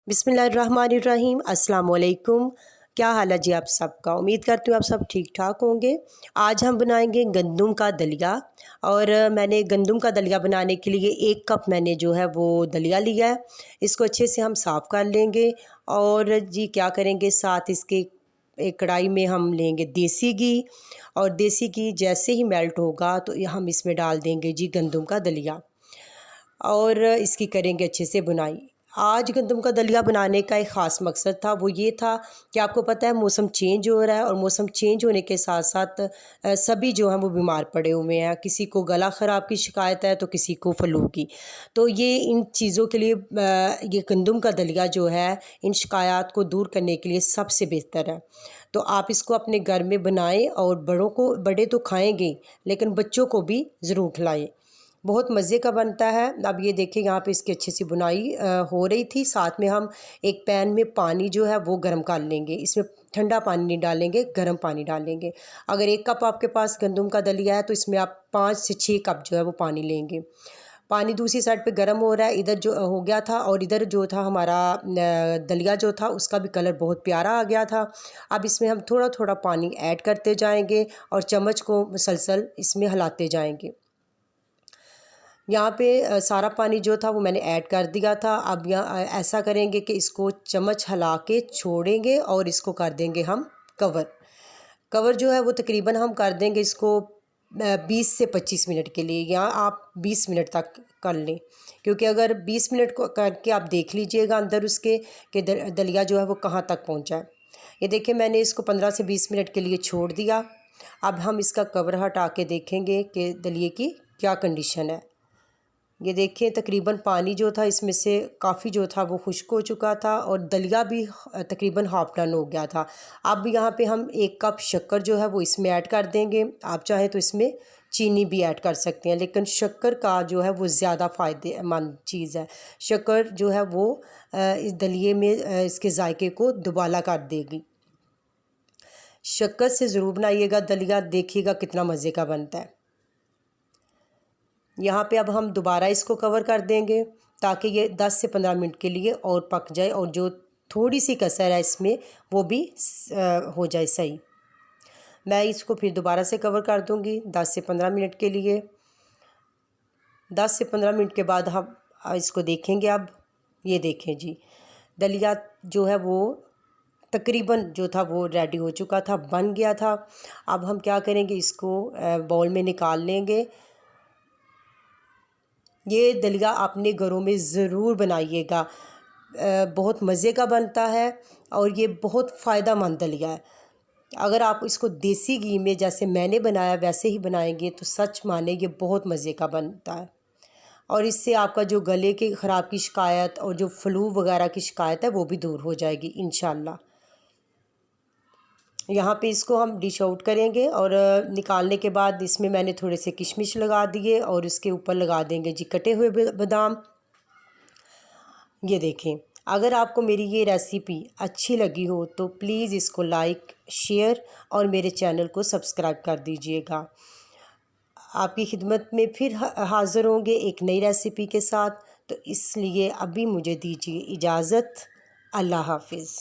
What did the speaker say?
बिस्मिल्लाहिर्रहमानिर्रहीम। अस्सलाम वालेकुम। क्या हाल है जी आप सबका? उम्मीद करती हूँ आप सब ठीक ठाक होंगे। आज हम बनाएंगे गंदम का दलिया। और मैंने गंदम का दलिया बनाने के लिए 1 कप मैंने जो है वो दलिया लिया है। इसको अच्छे से हम साफ़ कर लेंगे। और जी क्या करेंगे, साथ इसके एक कढ़ाई में हम लेंगे देसी घी। और देसी घी जैसे ही मेल्ट होगा तो ये हम इसमें डाल देंगे जी गंदम का दलिया। और इसकी करेंगे अच्छे से बुनाई। आज गंदम का दलिया बनाने का एक ख़ास मकसद था, वो ये था कि आपको पता है मौसम चेंज हो रहा है, और मौसम चेंज होने के साथ साथ सभी जो हैं वो बीमार पड़े हुए हैं। किसी को गला ख़राब की शिकायत है तो किसी को फ्लू की। तो ये इन चीज़ों के लिए ये गंदम का दलिया जो है इन शिकायत को दूर करने के लिए सबसे बेहतर है। तो आप इसको अपने घर में बनाएं, और बड़े तो खाएंगे लेकिन बच्चों को भी ज़रूर खिलाएं। बहुत मज़े का बनता है। अब ये देखिए यहाँ पे इसकी अच्छी सी बुनाई हो रही थी। साथ में हम एक पैन में पानी जो है वो गर्म कर लेंगे। इसमें ठंडा पानी नहीं डालेंगे, गर्म पानी डालेंगे। अगर 1 कप आपके पास गंदम का दलिया है तो इसमें आप 5 से 6 कप जो है वो पानी लेंगे। पानी दूसरी साइड पे गर्म हो रहा है, इधर जो हो गया था, और इधर जो था हमारा दलिया जो था उसका भी कलर बहुत प्यारा आ गया था। अब इसमें हम थोड़ा थोड़ा पानी ऐड करते जाएंगे और चम्मच को मुसलसल इसमें हिलाते जाएंगे। यहाँ पे सारा पानी जो था वो मैंने ऐड कर दिया था। अब यहाँ ऐसा करेंगे कि इसको चम्मच हिला के छोड़ेंगे और इसको कर देंगे हम कवर। कवर जो है वो तकरीबन हम कर देंगे इसको 20 से 25 मिनट के लिए, या आप 20 मिनट तक कर लें। क्योंकि अगर 20 मिनट को करके आप देख लीजिएगा अंदर उसके कि दलिया जो है वो कहाँ तक पहुँचा है। ये देखिए मैंने इसको 15 से 20 मिनट के लिए छोड़ दिया। अब हम इसका कवर हटा के देखेंगे कि दलिए की क्या कंडीशन है। ये देखिए तकरीबन पानी जो था इसमें से काफ़ी जो था वो खुश्क हो चुका था, और दलिया भी तकरीबन हाफ डन हो गया था। अब यहाँ पे हम 1 कप शक्कर जो है वो इसमें ऐड कर देंगे। आप चाहें तो इसमें चीनी भी ऐड कर सकते हैं, लेकिन शक्कर का जो है वो ज़्यादा फ़ायदेमंद चीज़ है। शक्कर जो है वो इस दलिए में इसके जायके को दुबाला कर देगी। शक्कर से ज़रूर बनाइएगा दलिया, देखिएगा कितना मज़े का बनता है। यहाँ पे अब हम दोबारा इसको कवर कर देंगे ताकि ये 10 से 15 मिनट के लिए और पक जाए, और जो थोड़ी सी कसर है इसमें वो भी हो जाए सही। मैं इसको फिर दोबारा से कवर कर दूँगी 10 से 15 मिनट के लिए। 10 से 15 मिनट के बाद हम इसको देखेंगे। अब ये देखें जी, दलिया जो है वो तकरीबन जो था वो रेडी हो चुका था, बन गया था। अब हम क्या करेंगे, इसको बाउल में निकाल लेंगे। ये दलिया अपने घरों में ज़रूर बनाइएगा, बहुत मज़े का बनता है और ये बहुत फ़ायदेमंद दलिया है। अगर आप इसको देसी घी में जैसे मैंने बनाया वैसे ही बनाएंगे तो सच माने ये बहुत मज़े का बनता है। और इससे आपका जो गले के ख़राब की शिकायत और जो फ्लू वगैरह की शिकायत है वो भी दूर हो जाएगी इंशाल्लाह। यहाँ पे इसको हम डिश आउट करेंगे, और निकालने के बाद इसमें मैंने थोड़े से किशमिश लगा दिए, और इसके ऊपर लगा देंगे जी कटे हुए बादाम। ये देखें, अगर आपको मेरी ये रेसिपी अच्छी लगी हो तो प्लीज़ इसको लाइक, शेयर और मेरे चैनल को सब्सक्राइब कर दीजिएगा। आपकी खिदमत में फिर हाज़िर होंगे एक नई रेसिपी के साथ। तो इसलिए अभी मुझे दीजिए इजाज़त। अल्लाह हाफ़िज़।